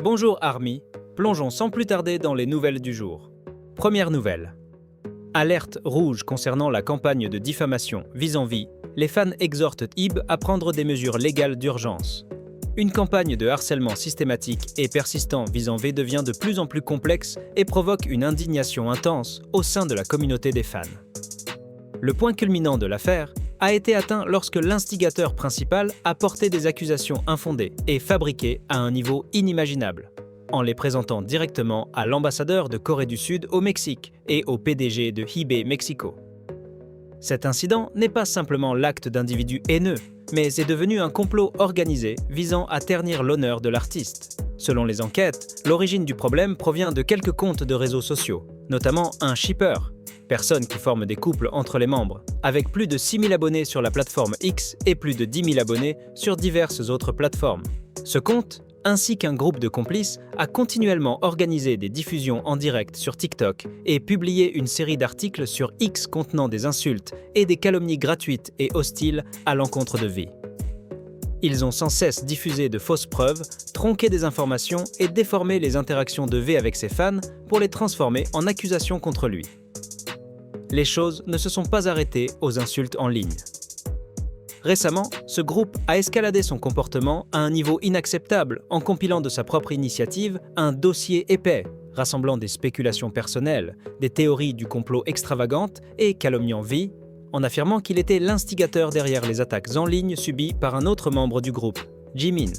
Bonjour Army, plongeons sans plus tarder dans les nouvelles du jour. Première nouvelle. Alerte rouge concernant la campagne de diffamation visant V, les fans exhortent IB à prendre des mesures légales d'urgence. Une campagne de harcèlement systématique et persistant visant V devient de plus en plus complexe et provoque une indignation intense au sein de la communauté des fans. Le point culminant de l'affaire a été atteint lorsque l'instigateur principal a porté des accusations infondées et fabriquées à un niveau inimaginable, en les présentant directement à l'ambassadeur de Corée du Sud au Mexique et au PDG de eBay Mexico. Cet incident n'est pas simplement l'acte d'individus haineux, mais est devenu un complot organisé visant à ternir l'honneur de l'artiste. Selon les enquêtes, l'origine du problème provient de quelques comptes de réseaux sociaux, notamment un shipper, personne qui forme des couples entre les membres, avec plus de 6 000 abonnés sur la plateforme X et plus de 10 000 abonnés sur diverses autres plateformes. Ce compte, ainsi qu'un groupe de complices, a continuellement organisé des diffusions en direct sur TikTok et publié une série d'articles sur X contenant des insultes et des calomnies gratuites et hostiles à l'encontre de V. Ils ont sans cesse diffusé de fausses preuves, tronqué des informations et déformé les interactions de V avec ses fans pour les transformer en accusations contre lui. Les choses ne se sont pas arrêtées aux insultes en ligne. Récemment, ce groupe a escaladé son comportement à un niveau inacceptable en compilant de sa propre initiative un dossier épais, rassemblant des spéculations personnelles, des théories du complot extravagantes et calomniant V, en affirmant qu'il était l'instigateur derrière les attaques en ligne subies par un autre membre du groupe, Jimin.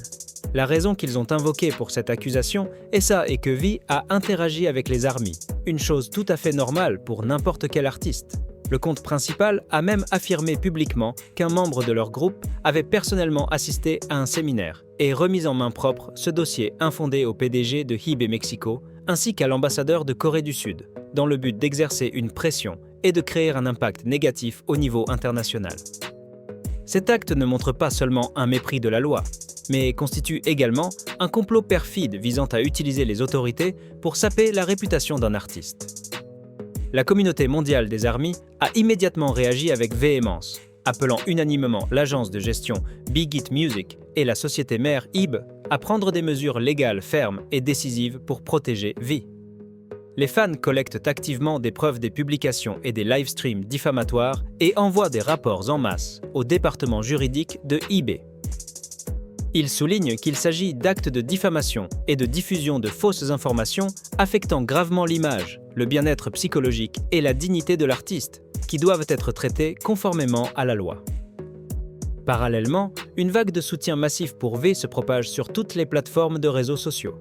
La raison qu'ils ont invoquée pour cette accusation est que V a interagi avec les ARMY, une chose tout à fait normale pour n'importe quel artiste. Le compte principal a même affirmé publiquement qu'un membre de leur groupe avait personnellement assisté à un séminaire et remis en main propre ce dossier infondé au PDG de eBay Mexico ainsi qu'à l'ambassadeur de Corée du Sud, dans le but d'exercer une pression et de créer un impact négatif au niveau international. Cet acte ne montre pas seulement un mépris de la loi, mais constitue également un complot perfide visant à utiliser les autorités pour saper la réputation d'un artiste. La communauté mondiale des ARMY a immédiatement réagi avec véhémence, appelant unanimement l'agence de gestion Big Hit Music et la société mère IB à prendre des mesures légales fermes et décisives pour protéger V. Les fans collectent activement des preuves des publications et des livestreams diffamatoires et envoient des rapports en masse au département juridique de eBay. Ils soulignent qu'il s'agit d'actes de diffamation et de diffusion de fausses informations affectant gravement l'image, le bien-être psychologique et la dignité de l'artiste, qui doivent être traités conformément à la loi. Parallèlement, une vague de soutien massif pour V se propage sur toutes les plateformes de réseaux sociaux.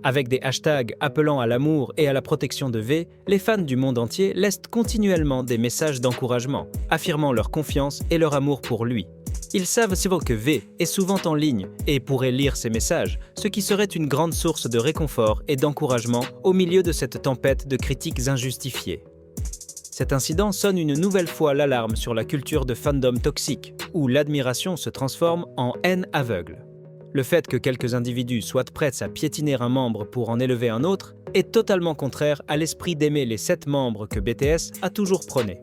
Avec des hashtags appelant à l'amour et à la protection de V, les fans du monde entier laissent continuellement des messages d'encouragement, affirmant leur confiance et leur amour pour lui. Ils savent que V est souvent en ligne et pourrait lire ces messages, ce qui serait une grande source de réconfort et d'encouragement au milieu de cette tempête de critiques injustifiées. Cet incident sonne une nouvelle fois l'alarme sur la culture de fandom toxique, où l'admiration se transforme en haine aveugle. Le fait que quelques individus soient prêts à piétiner un membre pour en élever un autre est totalement contraire à l'esprit d'aimer les 7 membres que BTS a toujours prôné.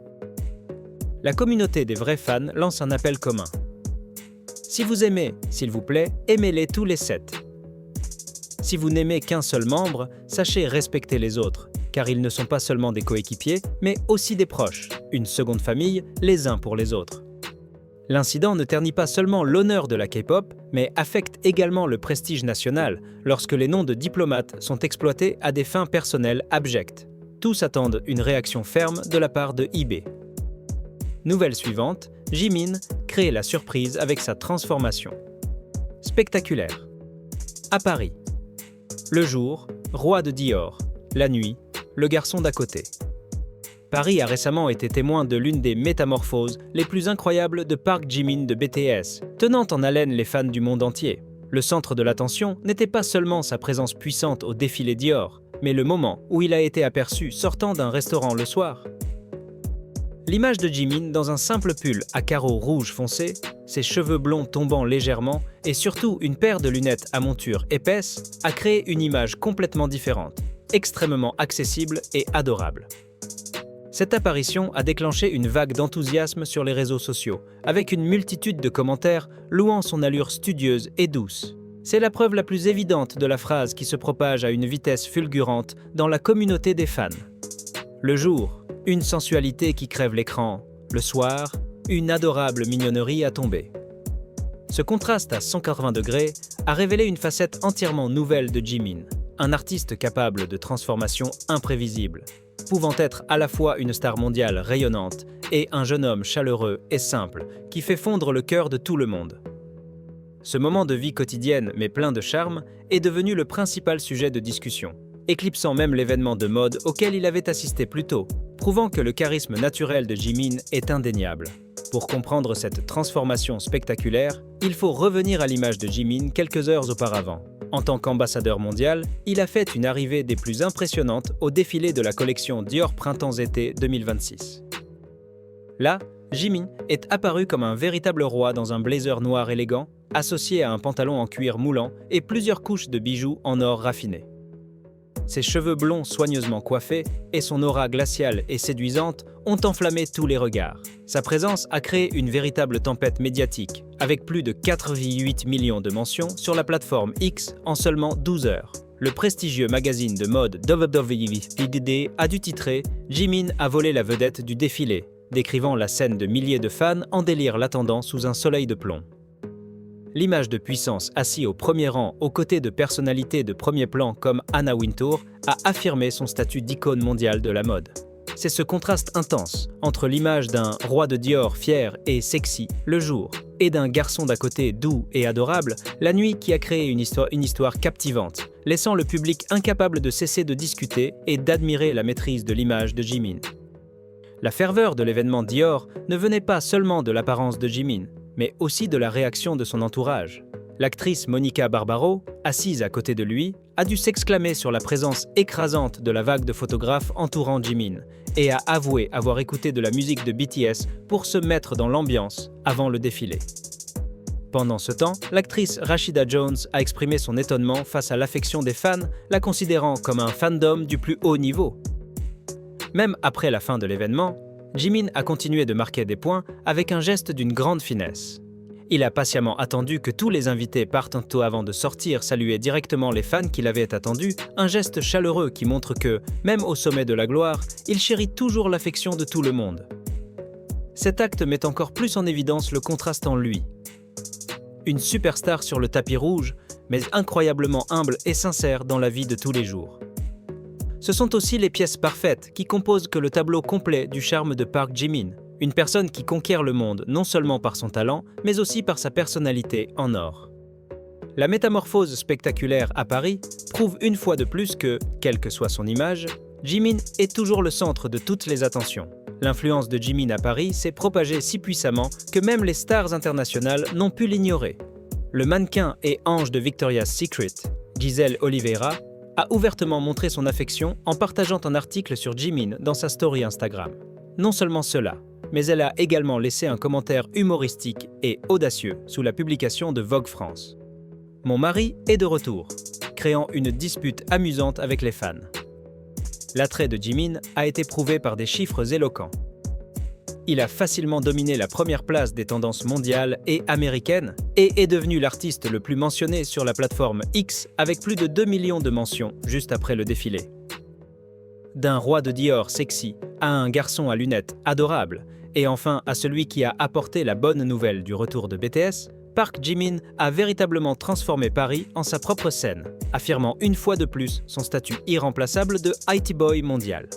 La communauté des vrais fans lance un appel commun. Si vous aimez, s'il vous plaît, aimez-les tous les 7. Si vous n'aimez qu'un seul membre, sachez respecter les autres, car ils ne sont pas seulement des coéquipiers, mais aussi des proches, une seconde famille, les uns pour les autres. L'incident ne ternit pas seulement l'honneur de la K-pop, mais affecte également le prestige national lorsque les noms de diplomates sont exploités à des fins personnelles abjectes. Tous attendent une réaction ferme de la part de eBay. Nouvelle suivante, Jimin crée la surprise avec sa transformation. Spectaculaire. À Paris. Le jour, roi de Dior. La nuit, le garçon d'à côté. Paris a récemment été témoin de l'une des métamorphoses les plus incroyables de Park Jimin de BTS, tenant en haleine les fans du monde entier. Le centre de l'attention n'était pas seulement sa présence puissante au défilé Dior, mais le moment où il a été aperçu sortant d'un restaurant le soir. L'image de Jimin dans un simple pull à carreaux rouge foncé, ses cheveux blonds tombant légèrement et surtout une paire de lunettes à monture épaisse a créé une image complètement différente, extrêmement accessible et adorable. Cette apparition a déclenché une vague d'enthousiasme sur les réseaux sociaux, avec une multitude de commentaires louant son allure studieuse et douce. C'est la preuve la plus évidente de la phrase qui se propage à une vitesse fulgurante dans la communauté des fans. Le jour, une sensualité qui crève l'écran. Le soir, une adorable mignonnerie à tomber. Ce contraste à 180 degrés a révélé une facette entièrement nouvelle de Jimin, un artiste capable de transformations imprévisibles, pouvant être à la fois une star mondiale rayonnante et un jeune homme chaleureux et simple qui fait fondre le cœur de tout le monde. Ce moment de vie quotidienne mais plein de charme est devenu le principal sujet de discussion, éclipsant même l'événement de mode auquel il avait assisté plus tôt, prouvant que le charisme naturel de Jimin est indéniable. Pour comprendre cette transformation spectaculaire, il faut revenir à l'image de Jimin quelques heures auparavant. En tant qu'ambassadeur mondial, il a fait une arrivée des plus impressionnantes au défilé de la collection Dior Printemps-été 2026. Là, Jimin est apparu comme un véritable roi dans un blazer noir élégant, associé à un pantalon en cuir moulant et plusieurs couches de bijoux en or raffiné. Ses cheveux blonds soigneusement coiffés et son aura glaciale et séduisante ont enflammé tous les regards. Sa présence a créé une véritable tempête médiatique, avec plus de 4,8 millions de mentions sur la plateforme X en seulement 12 heures. Le prestigieux magazine de mode WWE a dû titrer « Jimin a volé la vedette du défilé », décrivant la scène de milliers de fans en délire l'attendant sous un soleil de plomb. L'image de puissance assis au premier rang aux côtés de personnalités de premier plan comme Anna Wintour a affirmé son statut d'icône mondiale de la mode. C'est ce contraste intense entre l'image d'un roi de Dior fier et sexy le jour et d'un garçon d'à côté doux et adorable la nuit qui a créé une histoire captivante, laissant le public incapable de cesser de discuter et d'admirer la maîtrise de l'image de Jimin. La ferveur de l'événement Dior ne venait pas seulement de l'apparence de Jimin, mais aussi de la réaction de son entourage. L'actrice Monica Barbaro, assise à côté de lui, a dû s'exclamer sur la présence écrasante de la vague de photographes entourant Jimin et a avoué avoir écouté de la musique de BTS pour se mettre dans l'ambiance avant le défilé. Pendant ce temps, l'actrice Rashida Jones a exprimé son étonnement face à l'affection des fans, la considérant comme un fandom du plus haut niveau. Même après la fin de l'événement, Jimin a continué de marquer des points avec un geste d'une grande finesse. Il a patiemment attendu que tous les invités partent un peu avant de sortir saluer directement les fans qui l'avaient attendu, un geste chaleureux qui montre que, même au sommet de la gloire, il chérit toujours l'affection de tout le monde. Cet acte met encore plus en évidence le contraste en lui. Une superstar sur le tapis rouge, mais incroyablement humble et sincère dans la vie de tous les jours. Ce sont aussi les pièces parfaites qui composent que le tableau complet du charme de Park Jimin, une personne qui conquiert le monde non seulement par son talent, mais aussi par sa personnalité en or. La métamorphose spectaculaire à Paris prouve une fois de plus que, quelle que soit son image, Jimin est toujours le centre de toutes les attentions. L'influence de Jimin à Paris s'est propagée si puissamment que même les stars internationales n'ont pu l'ignorer. Le mannequin et ange de Victoria's Secret, Giselle Oliveira, a ouvertement montré son affection en partageant un article sur Jimin dans sa story Instagram. Non seulement cela, mais elle a également laissé un commentaire humoristique et audacieux sous la publication de Vogue France. « Mon mari est de retour », créant une dispute amusante avec les fans. L'attrait de Jimin a été prouvé par des chiffres éloquents. Il a facilement dominé la première place des tendances mondiales et américaines et est devenu l'artiste le plus mentionné sur la plateforme X avec plus de 2 millions de mentions juste après le défilé. D'un roi de Dior sexy à un garçon à lunettes adorable et enfin à celui qui a apporté la bonne nouvelle du retour de BTS, Park Jimin a véritablement transformé Paris en sa propre scène, affirmant une fois de plus son statut irremplaçable de IT Boy mondial.